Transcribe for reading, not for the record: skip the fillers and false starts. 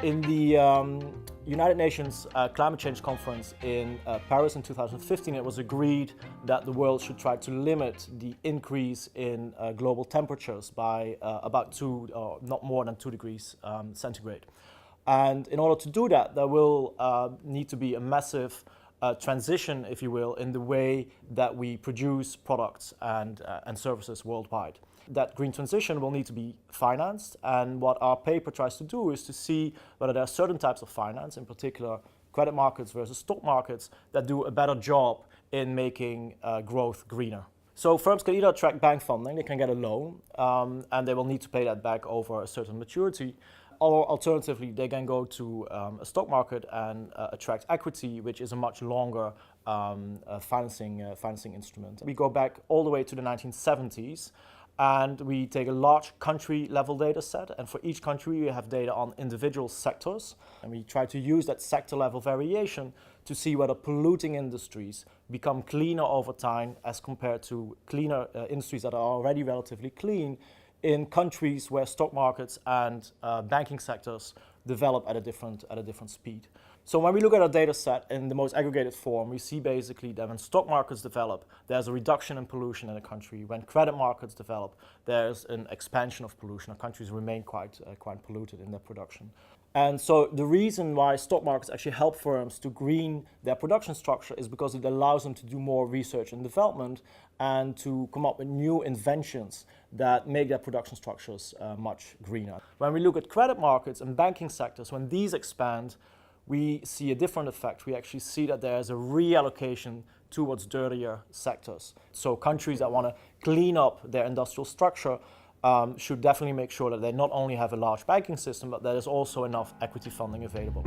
In the United Nations Climate Change Conference in Paris in 2015, it was agreed that the world should try to limit the increase in global temperatures by about 2, or not more than 2 degrees centigrade. And in order to do that, there will need to be a massive transition, if you will, in the way that we produce products and services worldwide. That green transition will need to be financed, and what our paper tries to do is to see whether there are certain types of finance, in particular credit markets versus stock markets, that do a better job in making growth greener. So firms can either attract bank funding, they can get a loan, and they will need to pay that back over a certain maturity, or alternatively they can go to a stock market and attract equity, which is a much longer financing instrument. We go back all the way to the 1970s, and we take a large country level data set, and for each country we have data on individual sectors, and we try to use that sector level variation to see whether polluting industries become cleaner over time as compared to cleaner industries that are already relatively clean in countries where stock markets and banking sectors develop at a different speed. So when we look at our data set in the most aggregated form, we see basically that when stock markets develop, there's a reduction in pollution in a country. When credit markets develop, there's an expansion of pollution. Our countries remain quite polluted in their production. And so the reason why stock markets actually help firms to green their production structure is because it allows them to do more research and development and to come up with new inventions that make their production structures much greener. When we look at credit markets and banking sectors, when these expand, we see a different effect. We actually see that there's a reallocation towards dirtier sectors. So countries that want to clean up their industrial structure should definitely make sure that they not only have a large banking system, but that there's also enough equity funding available.